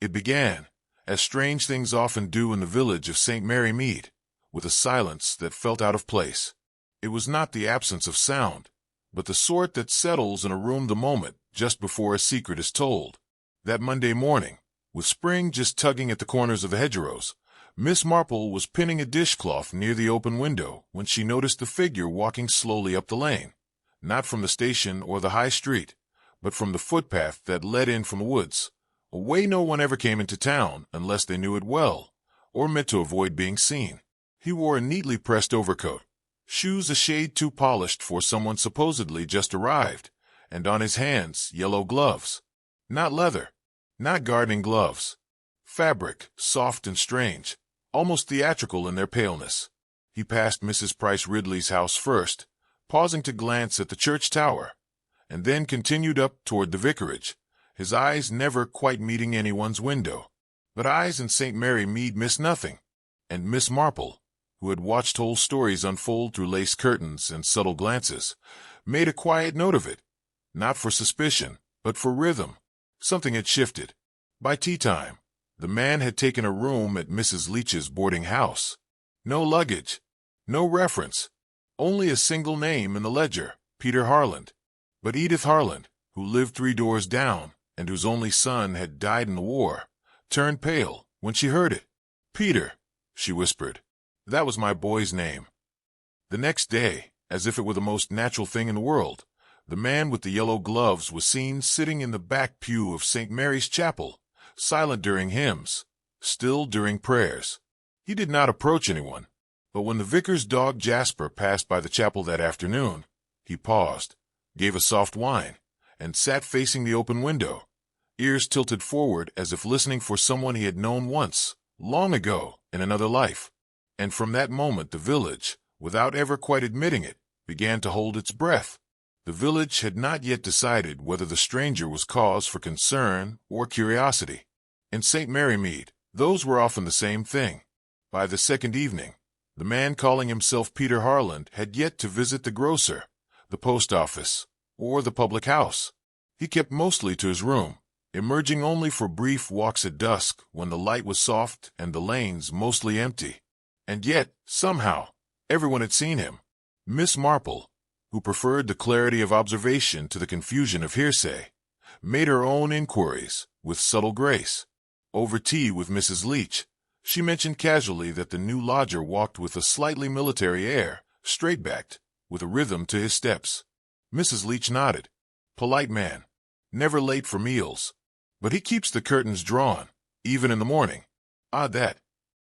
It began, as strange things often do in the village of St. Mary Mead, with a silence that felt out of place. It was not the absence of sound, but the sort that settles in a room the moment just before a secret is told. That Monday morning, with spring just tugging at the corners of the hedgerows, Miss Marple was pinning a dishcloth near the open window when she noticed the figure walking slowly up the lane, not from the station or the high street, but from the footpath that led in from the woods, a way no one ever came into town unless they knew it well, or meant to avoid being seen. He wore a neatly pressed overcoat, shoes a shade too polished for someone supposedly just arrived, and on his hands yellow gloves. Not leather, not gardening gloves. Fabric, soft and strange, almost theatrical in their paleness. He passed Mrs. Price Ridley's house first, pausing to glance at the church tower, and then continued up toward the vicarage, his eyes never quite meeting anyone's window. But eyes in St. Mary Mead miss nothing, and Miss Marple, who had watched whole stories unfold through lace curtains and subtle glances, made a quiet note of it, not for suspicion, but for rhythm. Something had shifted. By tea-time, the man had taken a room at Mrs. Leach's boarding house. No luggage, no reference, only a single name in the ledger, Peter Harland. But Edith Harland, who lived 3 doors down and whose only son had died in the war, turned pale when she heard it. "Peter," she whispered. "That was my boy's name." The next day, as if it were the most natural thing in the world, the man with the yellow gloves was seen sitting in the back pew of St. Mary's Chapel, silent during hymns, still during prayers. He did not approach anyone, but when the vicar's dog Jasper passed by the chapel that afternoon, he paused, gave a soft whine, and sat facing the open window, ears tilted forward as if listening for someone he had known once, long ago, in another life. And from that moment the village, without ever quite admitting it, began to hold its breath. The village had not yet decided whether the stranger was cause for concern or curiosity. In St. Mary Mead, those were often the same thing. By the second evening, the man calling himself Peter Harland had yet to visit the grocer, the post office, or the public house. He kept mostly to his room, emerging only for brief walks at dusk when the light was soft and the lanes mostly empty. And yet, somehow, everyone had seen him. Miss Marple, who preferred the clarity of observation to the confusion of hearsay, made her own inquiries with subtle grace. Over tea with Mrs. Leach, she mentioned casually that the new lodger walked with a slightly military air, straight-backed, with a rhythm to his steps. Mrs. Leach nodded. "Polite man, never late for meals, but he keeps the curtains drawn, even in the morning. Odd that."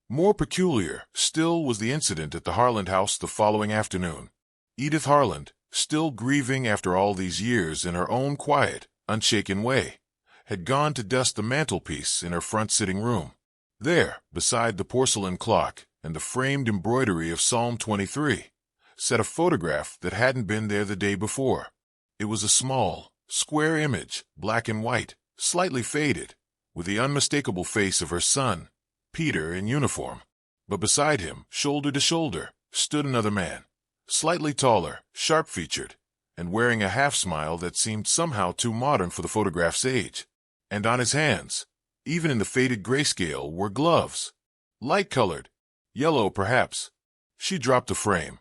More peculiar still was the incident at the Harland house the following afternoon. Edith Harland, still grieving after all these years in her own quiet, unshaken way, had gone to dust the mantelpiece in her front sitting room. There, beside the porcelain clock and the framed embroidery of Psalm 23, sat a photograph that hadn't been there the day before. It was a small, square image, black and white, slightly faded, with the unmistakable face of her son, Peter, in uniform. But beside him, shoulder to shoulder, stood another man, slightly taller, sharp-featured, and wearing a half-smile that seemed somehow too modern for the photograph's age. And on his hands, even in the faded grayscale, were gloves. Light-colored, yellow perhaps. She dropped the frame.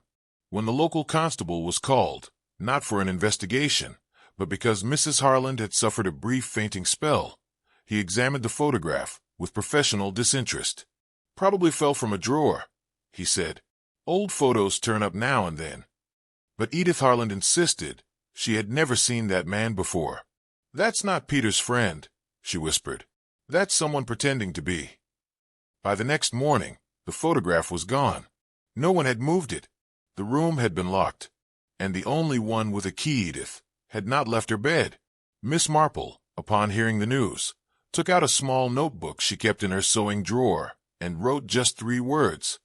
When the local constable was called, not for an investigation, but because Mrs. Harland had suffered a brief fainting spell, he examined the photograph with professional disinterest. "Probably fell from a drawer," he said. "Old photos turn up now and then." But Edith Harland insisted she had never seen that man before. "That's not Peter's friend," she whispered. "That's someone pretending to be." By the next morning, the photograph was gone. No one had moved it. The room had been locked, and the only one with a key, Edith, had not left her bed. Miss Marple, upon hearing the news, took out a small notebook she kept in her sewing drawer and wrote just 3 words.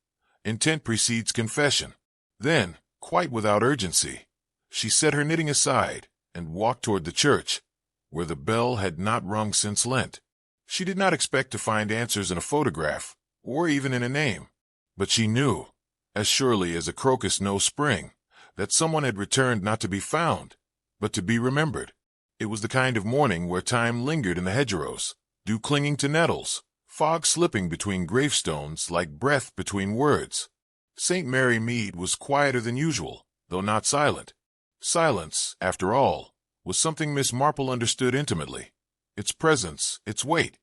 "Intent precedes confession." Then, quite without urgency, she set her knitting aside and walked toward the church, where the bell had not rung since Lent. She did not expect to find answers in a photograph, or even in a name, but she knew, as surely as a crocus knows spring, that someone had returned not to be found, but to be remembered. It was the kind of morning where time lingered in the hedgerows, dew clinging to nettles, fog slipping between gravestones like breath between words. St. Mary Mead was quieter than usual, though not silent. Silence, after all, was something Miss Marple understood intimately. Its presence, its weight,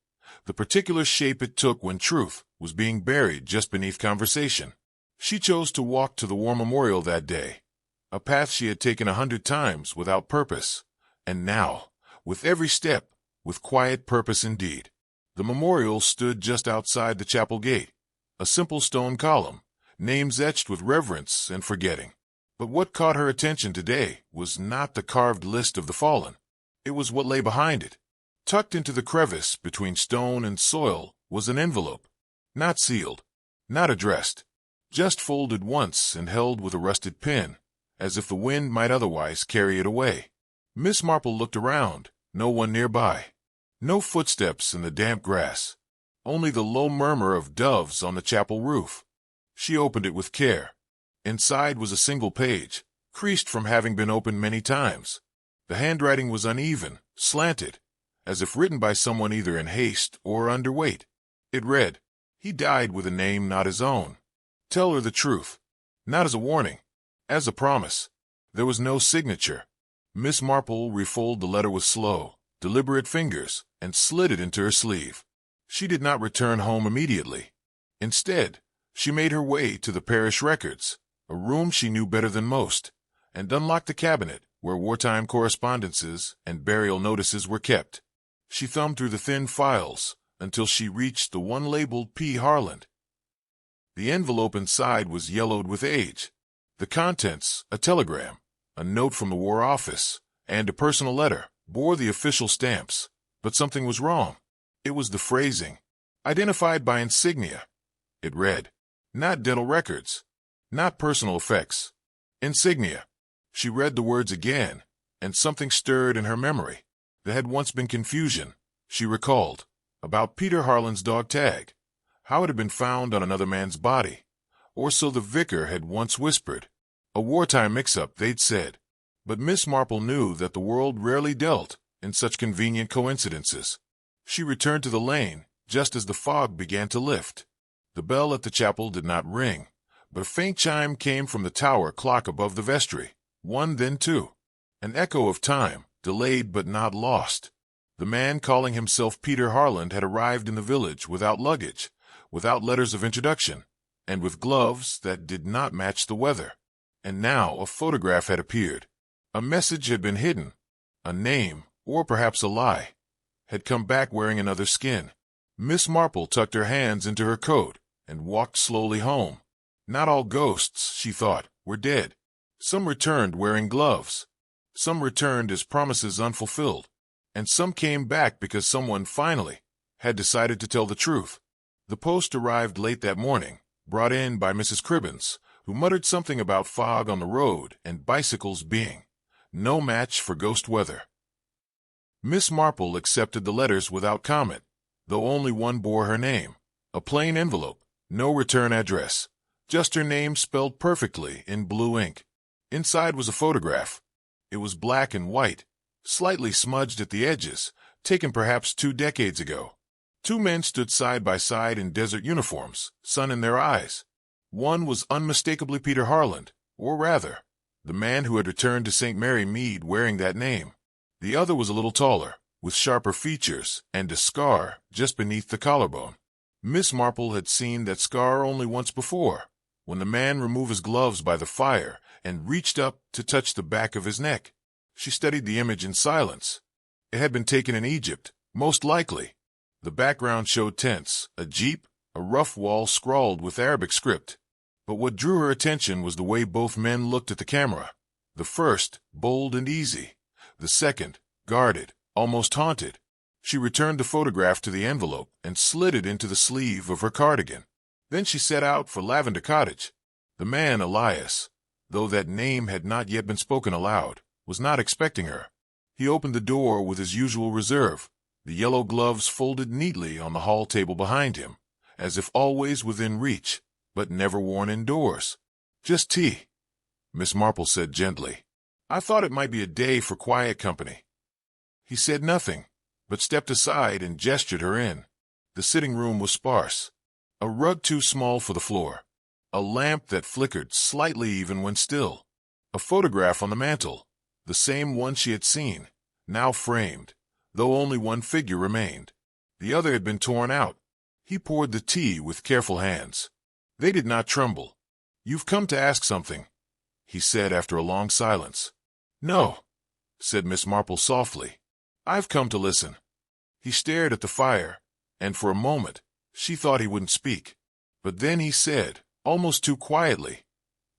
the particular shape it took when truth was being buried just beneath conversation. She chose to walk to the war memorial that day, a path she had taken 100 times without purpose, and now, with every step, with quiet purpose indeed. The memorial stood just outside the chapel gate, a simple stone column, names etched with reverence and forgetting. But what caught her attention today was not the carved list of the fallen. It was what lay behind it. Tucked into the crevice between stone and soil was an envelope, not sealed, not addressed, just folded once and held with a rusted pin, as if the wind might otherwise carry it away. Miss Marple looked around, no one nearby. No footsteps in the damp grass, only the low murmur of doves on the chapel roof. She opened it with care. Inside was a single page, creased from having been opened many times. The handwriting was uneven, slanted, as if written by someone either in haste or underweight. It read, "He died with a name not his own. Tell her the truth." Not as a warning, as a promise. There was no signature. Miss Marple refolded the letter with slow, deliberate fingers and slid it into her sleeve. She did not return home immediately. Instead, she made her way to the parish records, a room she knew better than most, and unlocked the cabinet where wartime correspondences and burial notices were kept. She thumbed through the thin files until she reached the one labeled P. Harland. The envelope inside was yellowed with age. The contents, a telegram, a note from the War Office, and a personal letter, bore the official stamps, but something was wrong. It was the phrasing, identified by insignia. It read, not dental records, not personal effects, insignia. She read the words again, and something stirred in her memory. There had once been confusion, she recalled, about Peter Harland's dog tag, how it had been found on another man's body, or so the vicar had once whispered. A wartime mix-up, they'd said. But Miss Marple knew that the world rarely dealt in such convenient coincidences. She returned to the lane just as the fog began to lift. The bell at the chapel did not ring, but a faint chime came from the tower clock above the vestry. 1, then 2. An echo of time, delayed but not lost. The man calling himself Peter Harland had arrived in the village without luggage, without letters of introduction, and with gloves that did not match the weather. And now a photograph had appeared. A message had been hidden. A name, or perhaps a lie, had come back wearing another skin. Miss Marple tucked her hands into her coat and walked slowly home. Not all ghosts, she thought, were dead. Some returned wearing gloves. Some returned as promises unfulfilled. And some came back because someone finally had decided to tell the truth. The post arrived late that morning, brought in by Mrs. Cribbins, who muttered something about fog on the road and bicycles being no match for ghost weather. Miss Marple accepted the letters without comment, though only one bore her name. A plain envelope, no return address, just her name spelled perfectly in blue ink. Inside was a photograph. It was black and white, slightly smudged at the edges, taken perhaps 2 decades ago. 2 men stood side by side in desert uniforms, sun in their eyes. One was unmistakably Peter Harland, or rather, the man who had returned to St. Mary Mead wearing that name. The other was a little taller, with sharper features and a scar just beneath the collarbone. Miss Marple had seen that scar only once before, when the man removed his gloves by the fire and reached up to touch the back of his neck. She studied the image in silence. It had been taken in Egypt, most likely. The background showed tents, a jeep, a rough wall scrawled with Arabic script. But what drew her attention was the way both men looked at the camera. The first, bold and easy. The second, guarded, almost haunted. She returned the photograph to the envelope and slid it into the sleeve of her cardigan. Then she set out for Lavender Cottage. The man, Elias, though that name had not yet been spoken aloud, was not expecting her. He opened the door with his usual reserve, the yellow gloves folded neatly on the hall table behind him, as if always within reach, but never worn indoors. "Just tea," Miss Marple said gently. "I thought it might be a day for quiet company." He said nothing, but stepped aside and gestured her in. The sitting room was sparse. A rug too small for the floor. A lamp that flickered slightly even when still. A photograph on the mantel, the same one she had seen, now framed, though only one figure remained. The other had been torn out. He poured the tea with careful hands. They did not tremble. "You've come to ask something," he said after a long silence. "No," said Miss Marple softly. "I've come to listen." He stared at the fire, and for a moment she thought he wouldn't speak. But then he said, almost too quietly,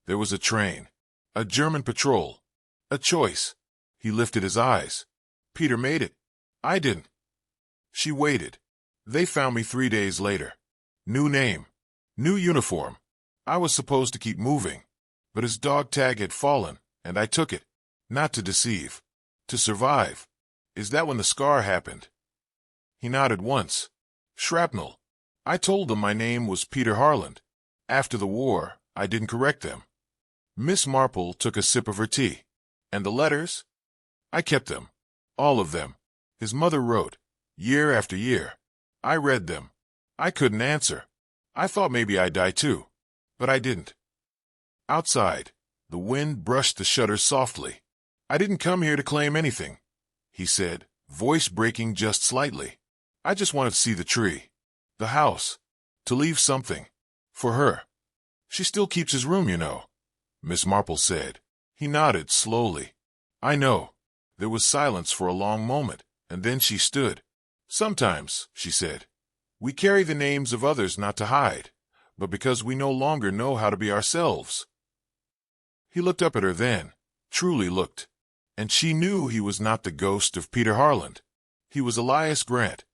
"There was a train. A German patrol. A choice." He lifted his eyes. "Peter made it. I didn't." She waited. "They found me 3 days later. New name. New uniform. I was supposed to keep moving, but his dog tag had fallen, and I took it. Not to deceive. To survive. Is that when the scar happened?" He nodded once. "Shrapnel. I told them my name was Peter Harland. After the war, I didn't correct them." Miss Marple took a sip of her tea. "And the letters?" "I kept them. All of them. His mother wrote, year after year. I read them. I couldn't answer. I thought maybe I'd die too. But I didn't." Outside, the wind brushed the shutters softly. "I didn't come here to claim anything," he said, voice breaking just slightly. "I just wanted to see the tree. The house. To leave something. For her. She still keeps his room, you know," Miss Marple said. He nodded slowly. "I know." There was silence for a long moment, and then she stood. "Sometimes," she said, "we carry the names of others not to hide, but because we no longer know how to be ourselves." He looked up at her then, truly looked, and she knew he was not the ghost of Peter Harland. He was Elias Grant,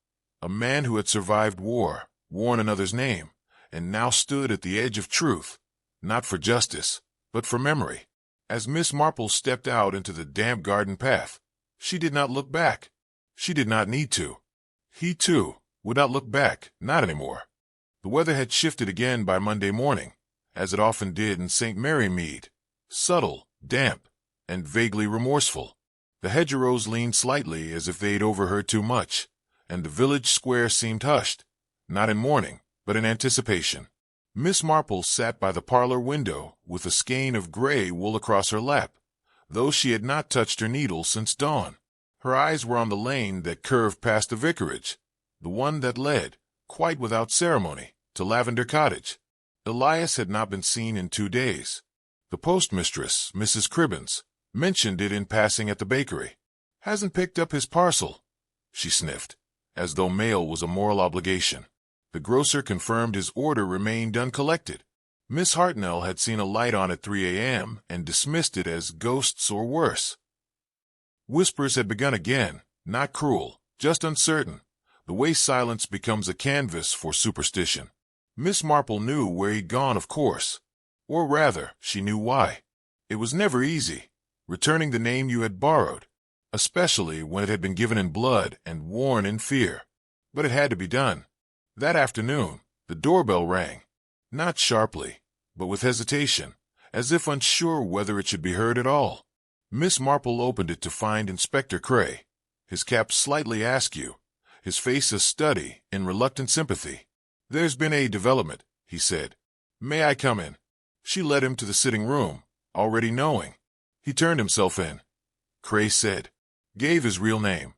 a man who had survived war, worn another's name, and now stood at the edge of truth, not for justice, but for memory. As Miss Marple stepped out into the damp garden path, she did not look back. She did not need to. He, too, would not look back, not anymore. The weather had shifted again by Monday morning, as it often did in St. Mary Mead, subtle, damp, and vaguely remorseful. The hedgerows leaned slightly as if they'd overheard too much, and the village square seemed hushed, not in mourning, but in anticipation. Miss Marple sat by the parlor window with a skein of gray wool across her lap, though she had not touched her needle since dawn. Her eyes were on the lane that curved past the vicarage, the one that led, quite without ceremony, to Lavender Cottage. Elias had not been seen in 2 days. The postmistress, Mrs. Cribbins, mentioned it in passing at the bakery. "Hasn't picked up his parcel," she sniffed, as though mail was a moral obligation. The grocer confirmed his order remained uncollected. Miss Hartnell had seen a light on at 3 a.m. and dismissed it as ghosts or worse. Whispers had begun again, not cruel, just uncertain, the way silence becomes a canvas for superstition. Miss Marple knew where he'd gone, of course. Or rather, she knew why. It was never easy, returning the name you had borrowed, especially when it had been given in blood and worn in fear. But it had to be done. That afternoon, the doorbell rang, not sharply, but with hesitation, as if unsure whether it should be heard at all. Miss Marple opened it to find Inspector Cray, his cap slightly askew, his face a study in reluctant sympathy. "There's been a development," he said. "May I come in?" She led him to the sitting room, already knowing. He turned himself in. Cray said, gave his real name,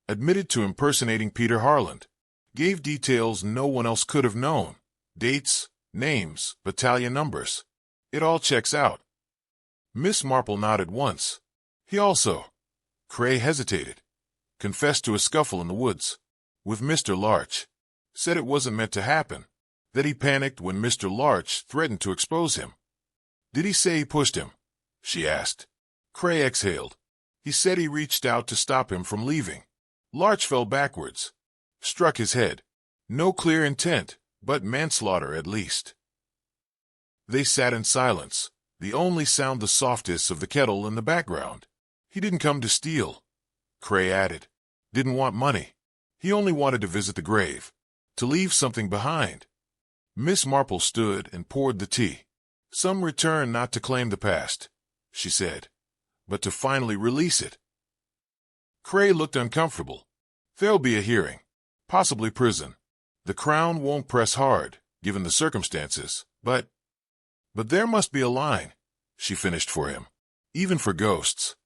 admitted to impersonating Peter Harland, gave details no one else could have known, dates, names, battalion numbers. "It all checks out." Miss Marple nodded once. "He also—" Cray hesitated. "Confessed to a scuffle in the woods. With Mr. Larch. Said it wasn't meant to happen. That he panicked when Mr. Larch threatened to expose him." "Did he say he pushed him?" she asked. Cray exhaled. "He said he reached out to stop him from leaving. Larch fell backwards. Struck his head. No clear intent, but manslaughter at least." They sat in silence, the only sound the softest of the kettle in the background. "He didn't come to steal," Cray added. "Didn't want money. He only wanted to visit the grave, to leave something behind." Miss Marple stood and poured the tea. "Some return not to claim the past," she said, "but to finally release it." Cray looked uncomfortable. There'll be a hearing. Possibly prison. The Crown won't press hard, given the circumstances, but there must be a line, she finished for him. Even for ghosts.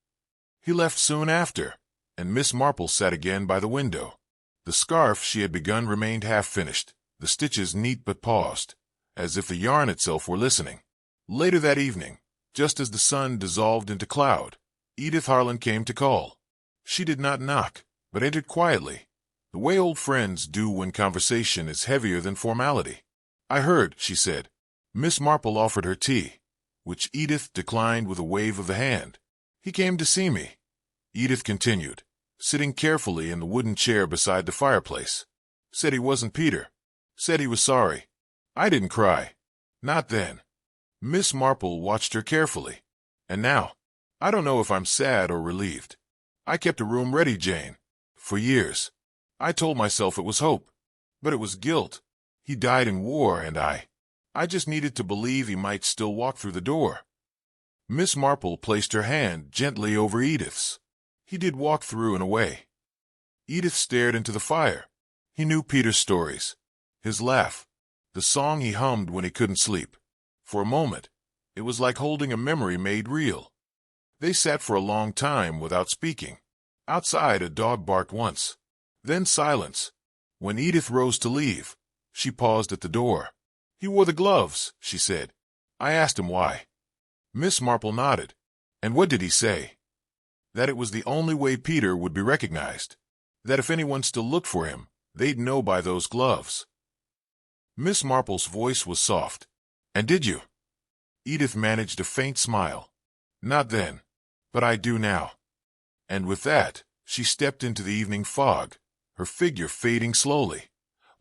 He left soon after, and Miss Marple sat again by the window. The scarf she had begun remained half-finished, the stitches neat but paused, as if the yarn itself were listening. Later that evening, just as the sun dissolved into cloud, Edith Harlan came to call. She did not knock, but entered quietly, the way old friends do when conversation is heavier than formality. "I heard," she said. Miss Marple offered her tea, which Edith declined with a wave of the hand. "He came to see me," Edith continued, sitting carefully in the wooden chair beside the fireplace. "Said he wasn't Peter. Said he was sorry. I didn't cry. Not then." Miss Marple watched her carefully. "And now? I don't know if I'm sad or relieved. I kept a room ready, Jane. For years. I told myself it was hope. But it was guilt. He died in war, and I just needed to believe he might still walk through the door." Miss Marple placed her hand gently over Edith's. "He did walk through and away." Edith stared into the fire. He knew Peter's stories. His laugh. The song he hummed when he couldn't sleep. For a moment, it was like holding a memory made real. They sat for a long time without speaking. Outside, a dog barked once. Then silence. When Edith rose to leave, she paused at the door. "He wore the gloves," she said. "I asked him why." Miss Marple nodded. "And what did he say?" "That it was the only way Peter would be recognized. That if anyone still looked for him, they'd know by those gloves." Miss Marple's voice was soft. "And did you?" Edith managed a faint smile. "Not then. But I do now." And with that, she stepped into the evening fog, her figure fading slowly,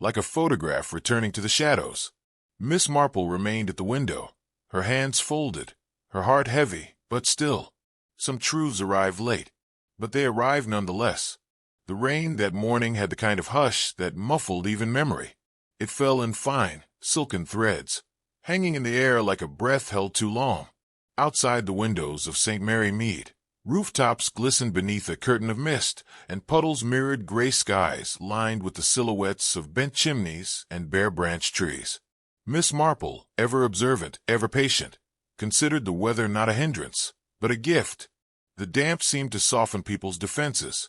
like a photograph returning to the shadows. Miss Marple remained at the window, her hands folded, her heart heavy, but still. Some truths arrive late, but they arrived nonetheless. The rain that morning had the kind of hush that muffled even memory. It fell in fine, silken threads, hanging in the air like a breath held too long. Outside the windows of St. Mary Mead, rooftops glistened beneath a curtain of mist, and puddles mirrored gray skies lined with the silhouettes of bent chimneys and bare-branched trees. Miss Marple, ever observant, ever patient, considered the weather not a hindrance, but a gift. The damp seemed to soften people's defenses,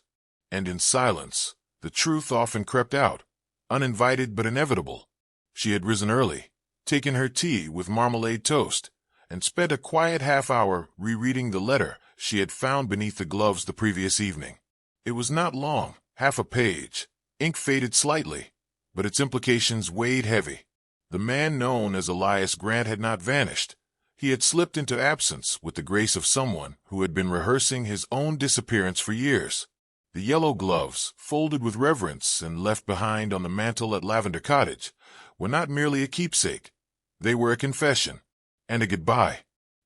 and in silence, the truth often crept out, uninvited but inevitable. She had risen early, taken her tea with marmalade toast, and spent a quiet half-hour rereading the letter she had found beneath the gloves the previous evening. It was not long, half a page, ink faded slightly, but its implications weighed heavy. The man known as Elias Grant had not vanished. He had slipped into absence with the grace of someone who had been rehearsing his own disappearance for years. The yellow gloves, folded with reverence and left behind on the mantel at Lavender Cottage, were not merely a keepsake. They were a confession, and a goodbye.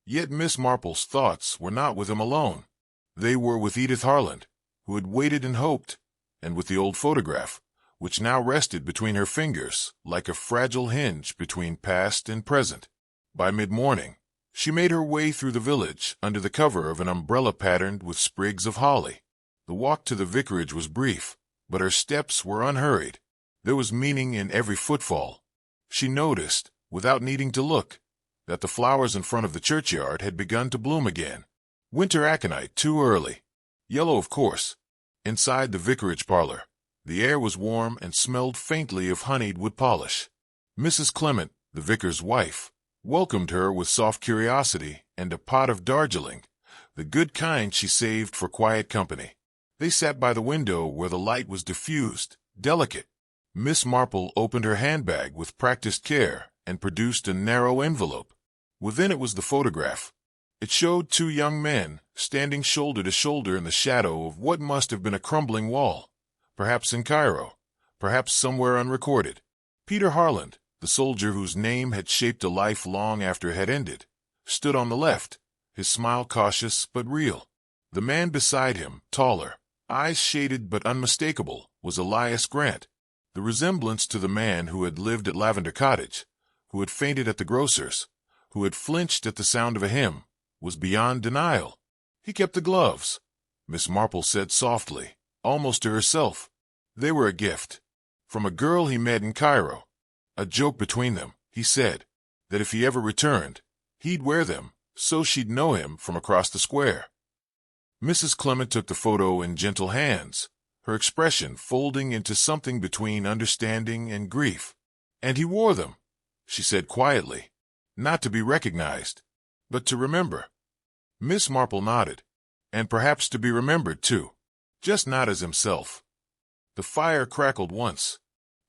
Yet Miss Marple's thoughts were not with him alone. They were with Edith Harlan, who had waited and hoped, and with the old photograph, which now rested between her fingers like a fragile hinge between past and present. By mid-morning, she made her way through the village under the cover of an umbrella patterned with sprigs of holly. The walk to the vicarage was brief, but her steps were unhurried. There was meaning in every footfall. She noticed, without needing to look, that the flowers in front of the churchyard had begun to bloom again. Winter aconite too early. Yellow, of course. Inside the vicarage parlor, the air was warm and smelled faintly of honeyed wood polish. Mrs. Clement, the vicar's wife, welcomed her with soft curiosity and a pot of Darjeeling, the good kind she saved for quiet company. They sat by the window where the light was diffused, delicate. Miss Marple opened her handbag with practiced care and produced a narrow envelope. Within it was the photograph. It showed two young men standing shoulder to shoulder in the shadow of what must have been a crumbling wall, perhaps in Cairo, perhaps somewhere unrecorded. Peter Harlan, the soldier whose name had shaped a life long after it had ended, stood on the left, his smile cautious but real. The man beside him, taller, eyes shaded but unmistakable, was Elias Grant, the resemblance to the man who had lived at Lavender Cottage, who had fainted at the grocer's, who had flinched at the sound of a hymn, was beyond denial. "He kept the gloves," Miss Marple said softly, almost to herself. They were a gift. From a girl he met in Cairo. A joke between them, he said, that if he ever returned, he'd wear them, so she'd know him from across the square. Mrs. Clement took the photo in gentle hands, her expression folding into something between understanding and grief. And he wore them, she said quietly, not to be recognized, but to remember. Miss Marple nodded, and perhaps to be remembered too, just not as himself. The fire crackled once.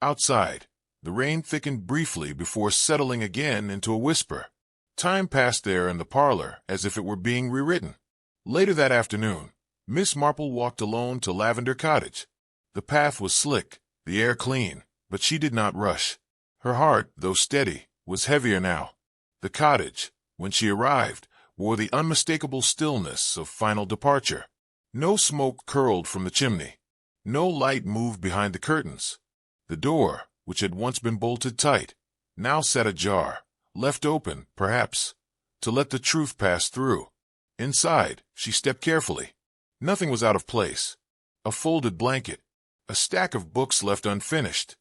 Outside, the rain thickened briefly before settling again into a whisper. Time passed there in the parlor as if it were being rewritten. Later that afternoon, Miss Marple walked alone to Lavender Cottage. The path was slick, the air clean, but she did not rush. Her heart, though steady, was heavier now. The cottage, when she arrived, wore the unmistakable stillness of final departure. No smoke curled from the chimney. No light moved behind the curtains. The door, which had once been bolted tight, now sat ajar, left open, perhaps, to let the truth pass through. Inside, she stepped carefully. Nothing was out of place. A folded blanket, a stack of books left unfinished.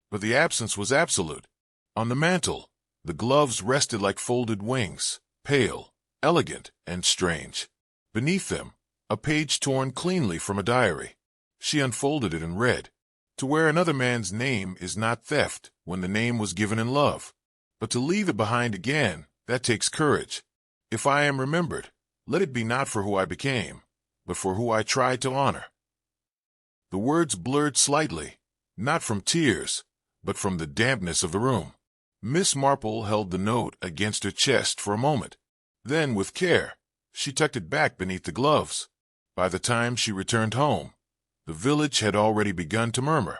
But the absence was absolute. On the mantel, the gloves rested like folded wings, pale, elegant, and strange. Beneath them, a page torn cleanly from a diary. She unfolded it and read, "To wear another man's name is not theft when the name was given in love. But to leave it behind again, that takes courage. If I am remembered, let it be not for who I became, but for who I tried to honor." The words blurred slightly, not from tears, but from the dampness of the room. Miss Marple held the note against her chest for a moment. Then, with care, she tucked it back beneath the gloves. By the time she returned home, the village had already begun to murmur.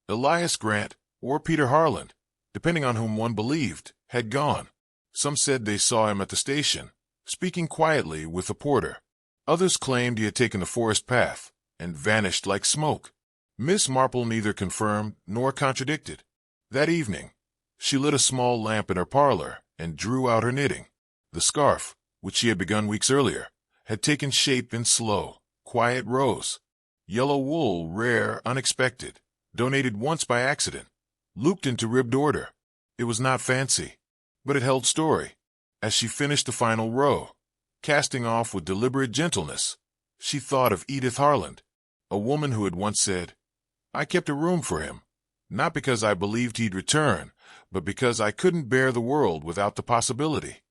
Elias Grant, or Peter Harland, depending on whom one believed, had gone. Some said they saw him at the station, speaking quietly with a porter. Others claimed he had taken the forest path and vanished like smoke. Miss Marple neither confirmed nor contradicted. That evening, she lit a small lamp in her parlor and drew out her knitting. The scarf, which she had begun weeks earlier, had taken shape in slow, quiet rows. Yellow wool, rare, unexpected, donated once by accident, looped into ribbed order. It was not fancy, but it held story. As she finished the final row, casting off with deliberate gentleness, she thought of Edith Harland, a woman who had once said, "I kept a room for him, not because I believed he'd return, but because I couldn't bear the world without the possibility."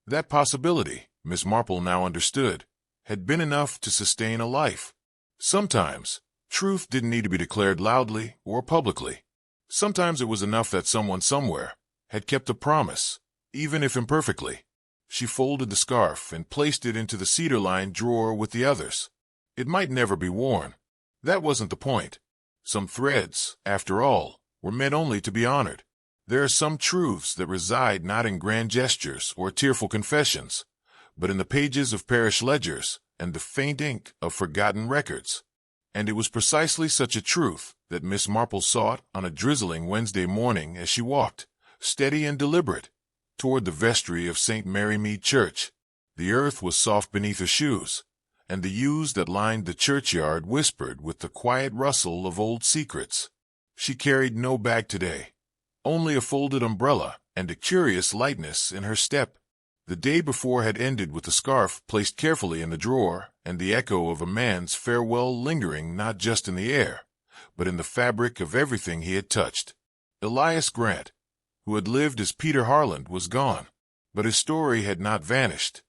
That possibility, Miss Marple now understood, had been enough to sustain a life. Sometimes, truth didn't need to be declared loudly or publicly. Sometimes it was enough that someone somewhere had kept a promise, even if imperfectly. She folded the scarf and placed it into the cedar-lined drawer with the others. It might never be worn. That wasn't the point. Some threads, after all, were meant only to be honored. There are some truths that reside not in grand gestures or tearful confessions, but in the pages of parish ledgers and the faint ink of forgotten records. And it was precisely such a truth that Miss Marple sought on a drizzling Wednesday morning as she walked, steady and deliberate, toward the vestry of St. Mary Mead Church. The earth was soft beneath her shoes, and the yews that lined the churchyard whispered with the quiet rustle of old secrets. She carried no bag today, only a folded umbrella and a curious lightness in her step. The day before had ended with the scarf placed carefully in the drawer and the echo of a man's farewell lingering not just in the air, but in the fabric of everything he had touched. Elias Grant, who had lived as Peter Harland, was gone, but his story had not vanished.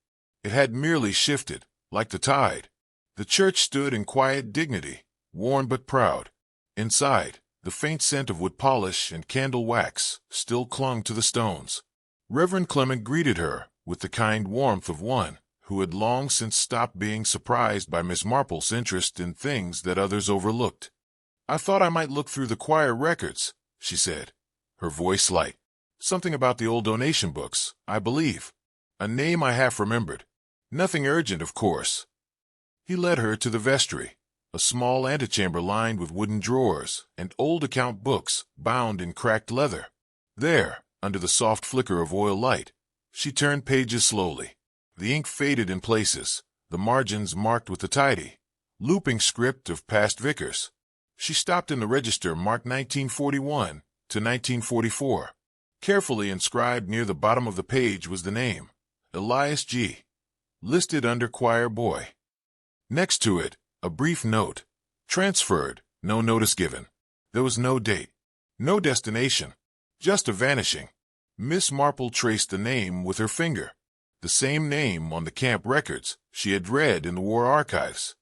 It had merely shifted, like the tide. The church stood in quiet dignity, worn but proud. Inside, the faint scent of wood polish and candle wax still clung to the stones. Reverend Clement greeted her with the kind warmth of one who had long since stopped being surprised by Miss Marple's interest in things that others overlooked. "I thought I might look through the choir records," she said, her voice light. "Something about the old donation books, I believe. A name I half remembered. Nothing urgent, of course." He led her to the vestry, a small antechamber lined with wooden drawers and old account books bound in cracked leather. There, under the soft flicker of oil light, she turned pages slowly. The ink faded in places, the margins marked with the tidy, looping script of past vicars. She stopped in the register marked 1941 to 1944. Carefully inscribed near the bottom of the page was the name, Elias G., listed under choir boy. Next to it, a brief note, transferred, no notice given. There was no date, no destination, just a vanishing. Miss Marple traced the name with her finger. The same name on the camp records she had read in the war archives.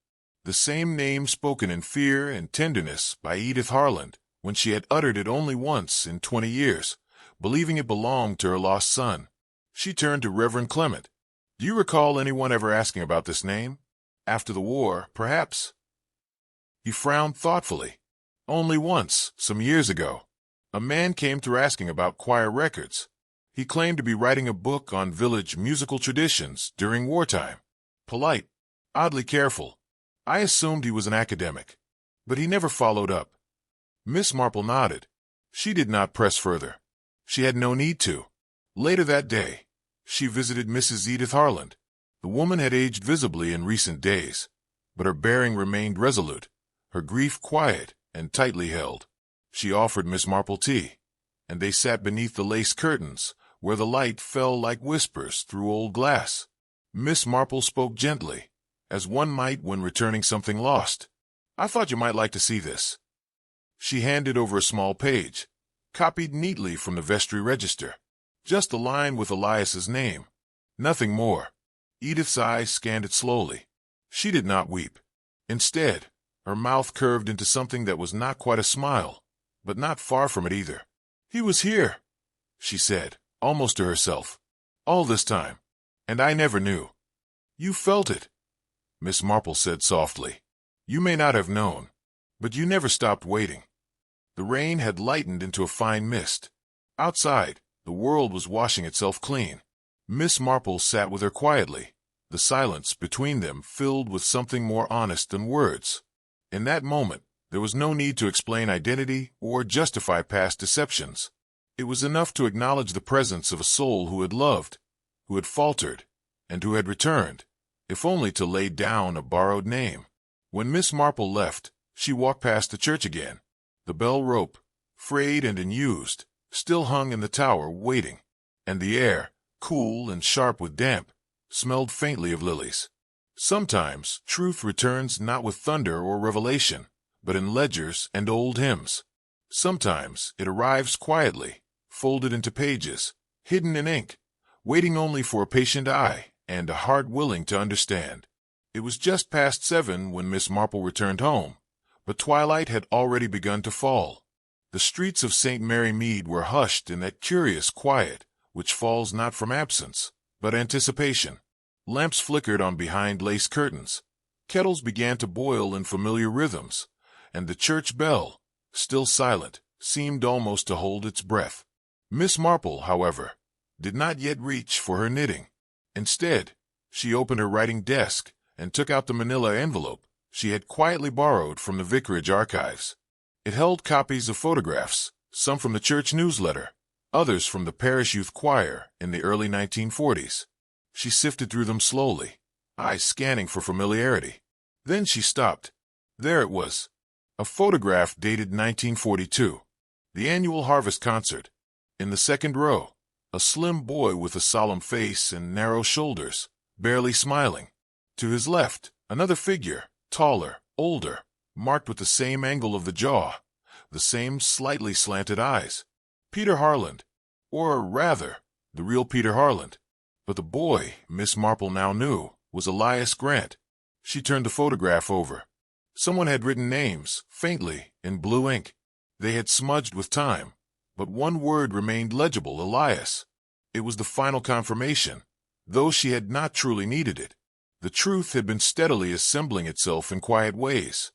The same name spoken in fear and tenderness by Edith Harland when she had uttered it only once in 20 years, believing it belonged to her lost son. She turned to Reverend Clement. "Do you recall anyone ever asking about this name? After the war, perhaps?" He frowned thoughtfully. "Only once, some years ago. A man came through asking about choir records. He claimed to be writing a book on village musical traditions during wartime. Polite, oddly careful. I assumed he was an academic, but he never followed up." Miss Marple nodded. She did not press further. She had no need to. Later that day, she visited Mrs. Edith Harland. The woman had aged visibly in recent days, but her bearing remained resolute, her grief quiet and tightly held. She offered Miss Marple tea, and they sat beneath the lace curtains, where the light fell like whispers through old glass. Miss Marple spoke gently, as one might when returning something lost. "I thought you might like to see this." She handed over a small page, copied neatly from the vestry register. Just a line with Elias's name. Nothing more. Edith's eyes scanned it slowly. She did not weep. Instead, her mouth curved into something that was not quite a smile, but not far from it either. "He was here," she said, almost to herself. "All this time. And I never knew." "You felt it," Miss Marple said softly. "You may not have known, but you never stopped waiting." The rain had lightened into a fine mist. Outside, the world was washing itself clean. Miss Marple sat with her quietly, the silence between them filled with something more honest than words. In that moment, there was no need to explain identity or justify past deceptions. It was enough to acknowledge the presence of a soul who had loved, who had faltered, and who had returned, if only to lay down a borrowed name. When Miss Marple left, she walked past the church again. The bell rope, frayed and unused, still hung in the tower waiting, and the air, cool and sharp with damp, smelled faintly of lilies. Sometimes truth returns not with thunder or revelation, but in ledgers and old hymns. Sometimes it arrives quietly, folded into pages, hidden in ink, waiting only for a patient eye and a heart willing to understand. It was just past 7 when Miss Marple returned home, but twilight had already begun to fall. The streets of St. Mary Mead were hushed in that curious quiet which falls not from absence, but anticipation. Lamps flickered on behind lace curtains. Kettles began to boil in familiar rhythms, and the church bell, still silent, seemed almost to hold its breath. Miss Marple, however, did not yet reach for her knitting. Instead, she opened her writing desk and took out the manila envelope she had quietly borrowed from the vicarage archives. It held copies of photographs, some from the church newsletter, others from the parish youth choir in the early 1940s. She sifted through them slowly, eyes scanning for familiarity. Then she stopped. There it was, a photograph dated 1942, the annual harvest concert. In the second row, a slim boy with a solemn face and narrow shoulders, barely smiling. To his left, another figure, taller, older, marked with the same angle of the jaw, the same slightly slanted eyes. Peter Harland, or rather, the real Peter Harland. But the boy, Miss Marple now knew, was Elias Grant. She turned the photograph over. Someone had written names, faintly, in blue ink. They had smudged with time, but one word remained legible, Elias. It was the final confirmation, though she had not truly needed it. The truth had been steadily assembling itself in quiet ways,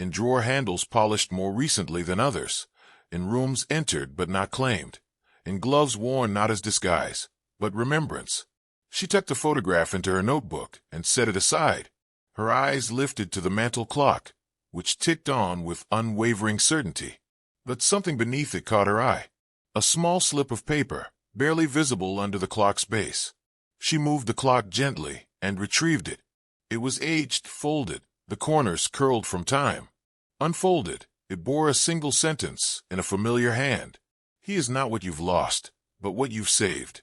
in drawer handles polished more recently than others, in rooms entered but not claimed, in gloves worn not as disguise, but remembrance. She tucked the photograph into her notebook and set it aside. Her eyes lifted to the mantel clock, which ticked on with unwavering certainty. But something beneath it caught her eye. A small slip of paper, barely visible under the clock's base. She moved the clock gently and retrieved it. It was aged, folded, the corners curled from time. Unfolded, It bore a single sentence in a familiar hand. He is not what you've lost, but what you've saved.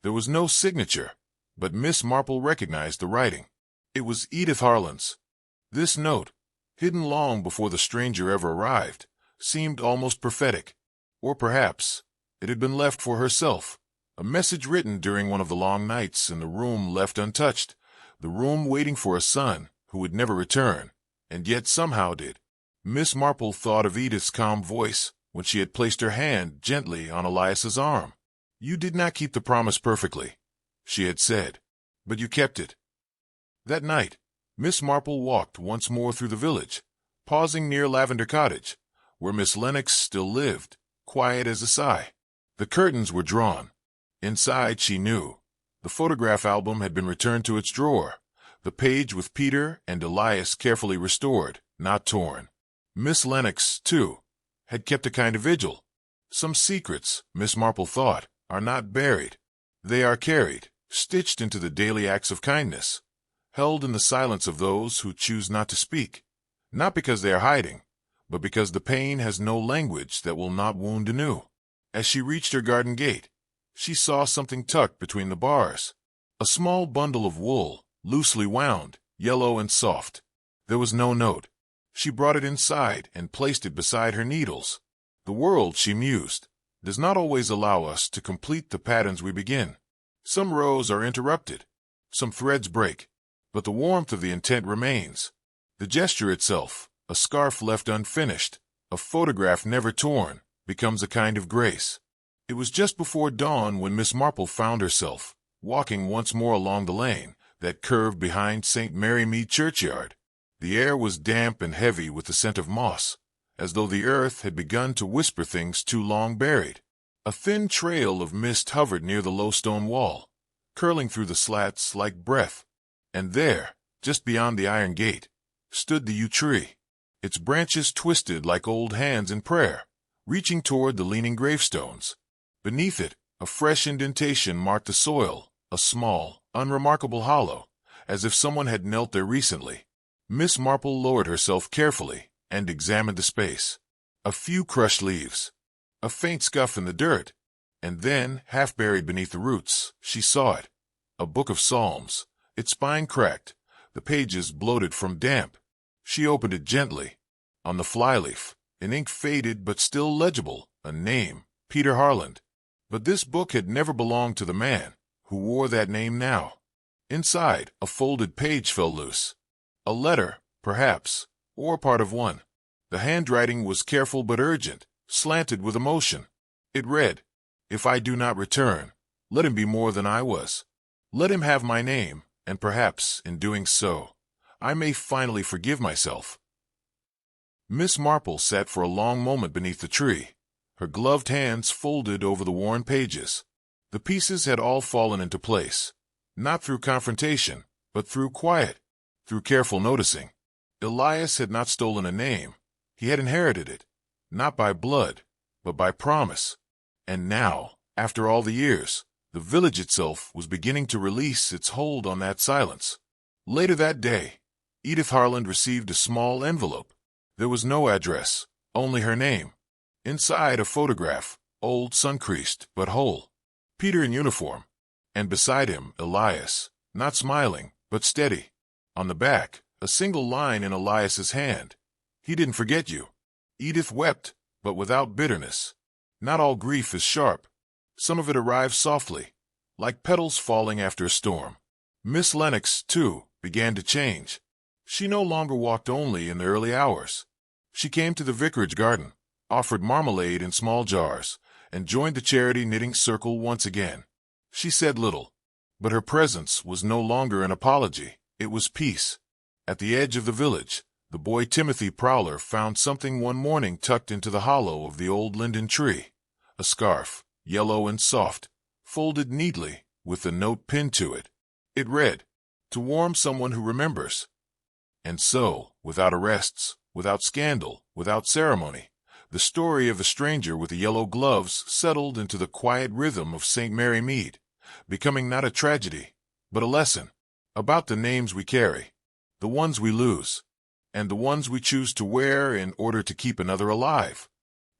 There was no signature, but Miss Marple recognized the writing. It was Edith Harlan's. This note, hidden long before the stranger ever arrived, seemed almost prophetic. Or perhaps it had been left for herself, a message written during one of the long nights in the room left untouched, the room waiting for a son who would never return, and yet somehow did. Miss Marple thought of Edith's calm voice when she had placed her hand gently on Elias's arm. "You did not keep the promise perfectly," she had said, "but you kept it." That night, Miss Marple walked once more through the village, pausing near Lavender Cottage, where Miss Lennox still lived, quiet as a sigh. The curtains were drawn. Inside, she knew, the photograph album had been returned to its drawer, the page with Peter and Elias carefully restored, not torn. Miss Lennox, too, had kept a kind of vigil. Some secrets, Miss Marple thought, are not buried. They are carried, stitched into the daily acts of kindness, held in the silence of those who choose not to speak, not because they are hiding, but because the pain has no language that will not wound anew. As she reached her garden gate, she saw something tucked between the bars, a small bundle of wool, loosely wound, yellow and soft. There was no note. She brought it inside and placed it beside her needles. The world, she mused, does not always allow us to complete the patterns we begin. Some rows are interrupted, some threads break, but the warmth of the intent remains. The gesture itself, a scarf left unfinished, a photograph never torn, becomes a kind of grace. It was just before dawn when Miss Marple found herself walking once more along the lane that curved behind St. Mary Mead churchyard. The air was damp and heavy with the scent of moss, as though the earth had begun to whisper things too long buried. A thin trail of mist hovered near the low stone wall, curling through the slats like breath. And there, just beyond the iron gate, stood the yew tree, its branches twisted like old hands in prayer, reaching toward the leaning gravestones. Beneath it, a fresh indentation marked the soil, a small, unremarkable hollow, as if someone had knelt there recently. Miss Marple lowered herself carefully and examined the space. A few crushed leaves, a faint scuff in the dirt, and then, half buried beneath the roots, she saw it. A book of Psalms, its spine cracked, the pages bloated from damp. She opened it gently. On the flyleaf, in ink faded but still legible, a name, Peter Harlan. But this book had never belonged to the man who wore that name now. Inside, a folded page fell loose. A letter, perhaps, or part of one. The handwriting was careful but urgent, slanted with emotion. It read, "If I do not return, let him be more than I was. Let him have my name, and perhaps, in doing so, I may finally forgive myself." Miss Marple sat for a long moment beneath the tree, her gloved hands folded over the worn pages. The pieces had all fallen into place, not through confrontation, but through quiet, through careful noticing. Elias had not stolen a name. He had inherited it, not by blood, but by promise. And now, after all the years, the village itself was beginning to release its hold on that silence. Later that day, Edith Harlan received a small envelope. There was no address, only her name. Inside, a photograph, old, sun-creased, but whole. Peter in uniform, and beside him, Elias, not smiling, but steady. On the back, a single line in Elias's hand. "He didn't forget you." Edith wept, but without bitterness. Not all grief is sharp. Some of it arrives softly, like petals falling after a storm. Miss Lennox, too, began to change. She no longer walked only in the early hours. She came to the vicarage garden, offered marmalade in small jars, and joined the charity knitting circle once again. She said little, but her presence was no longer an apology. It was peace. At the edge of the village, the boy Timothy Prowler found something one morning tucked into the hollow of the old linden tree. A scarf, yellow and soft, folded neatly, with a note pinned to it. It read, "To warm someone who remembers." And so, without arrests, without scandal, without ceremony, the story of the stranger with the yellow gloves settled into the quiet rhythm of St. Mary Mead, becoming not a tragedy, but a lesson about the names we carry, the ones we lose, and the ones we choose to wear in order to keep another alive.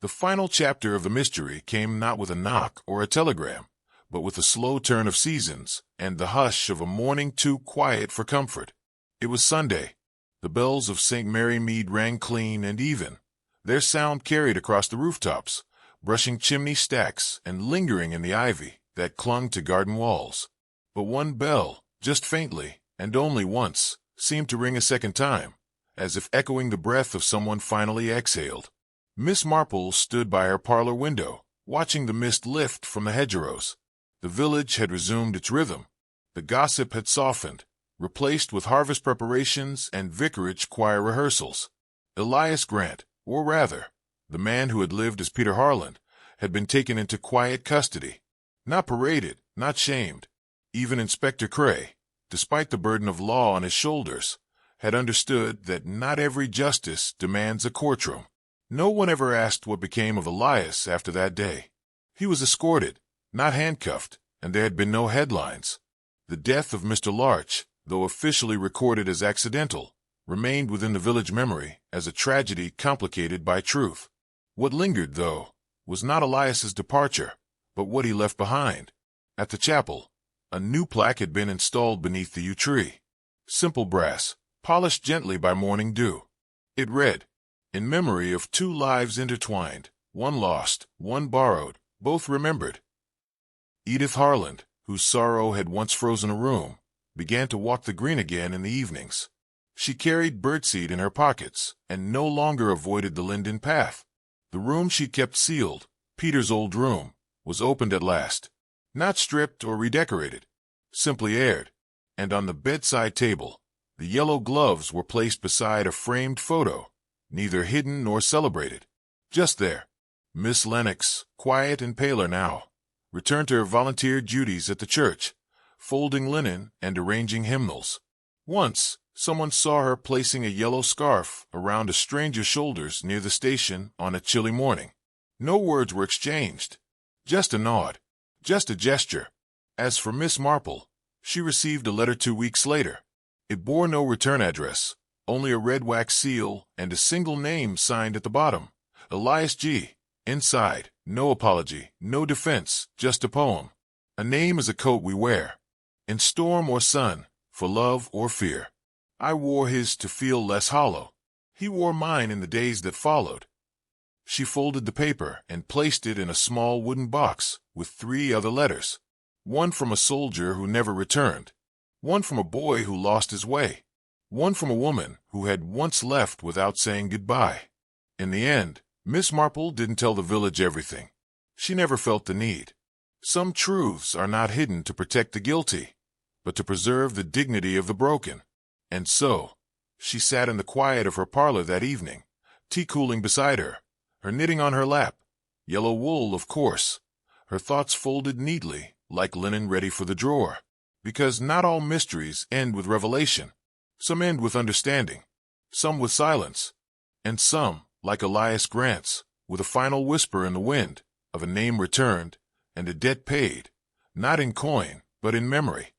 The final chapter of the mystery came not with a knock or a telegram, but with the slow turn of seasons and the hush of a morning too quiet for comfort. It was Sunday. The bells of St. Mary Mead rang clean and even, their sound carried across the rooftops, brushing chimney stacks and lingering in the ivy that clung to garden walls. But one bell, just faintly, and only once, seemed to ring a second time, as if echoing the breath of someone finally exhaled. Miss Marple stood by her parlor window, watching the mist lift from the hedgerows. The village had resumed its rhythm. The gossip had softened, replaced with harvest preparations and vicarage choir rehearsals. Elias Grant, or rather, the man who had lived as Peter Harland, had been taken into quiet custody. Not paraded, not shamed. Even Inspector Cray, despite the burden of law on his shoulders, had understood that not every justice demands a courtroom. No one ever asked what became of Elias after that day. He was escorted, not handcuffed, and there had been no headlines. The death of Mr. Larch, though officially recorded as accidental, remained within the village memory as a tragedy complicated by truth. What lingered, though, was not Elias's departure, but what he left behind. At the chapel, a new plaque had been installed beneath the yew tree. Simple brass, polished gently by morning dew. It read, "In memory of two lives intertwined, one lost, one borrowed, both remembered." Edith Harland, whose sorrow had once frozen a room, began to walk the green again in the evenings. She carried birdseed in her pockets and no longer avoided the linden path. The room she kept sealed, Peter's old room, was opened at last. Not stripped or redecorated, simply aired, and on the bedside table, the yellow gloves were placed beside a framed photo, neither hidden nor celebrated. Just there. Miss Lennox, quiet and paler now, returned to her volunteer duties at the church, folding linen and arranging hymnals. Once, someone saw her placing a yellow scarf around a stranger's shoulders near the station on a chilly morning. No words were exchanged. Just a nod. Just a gesture. As for Miss Marple, she received a letter 2 weeks later. It bore no return address, only a red wax seal and a single name signed at the bottom. Elias G. Inside, no apology, no defense, just a poem. A name is a coat we wear. In storm or sun, for love or fear. I wore his to feel less hollow. He wore mine in the days that followed. She folded the paper and placed it in a small wooden box with 3 other letters. One from a soldier who never returned. One from a boy who lost his way. One from a woman who had once left without saying goodbye. In the end, Miss Marple didn't tell the village everything. She never felt the need. Some truths are not hidden to protect the guilty, but to preserve the dignity of the broken. And so, she sat in the quiet of her parlor that evening, tea cooling beside her, her knitting on her lap, yellow wool, of course, her thoughts folded neatly, like linen ready for the drawer. Because not all mysteries end with revelation. Some end with understanding, some with silence, and some, like Elias Grant's, with a final whisper in the wind of a name returned and a debt paid, not in coin, but in memory.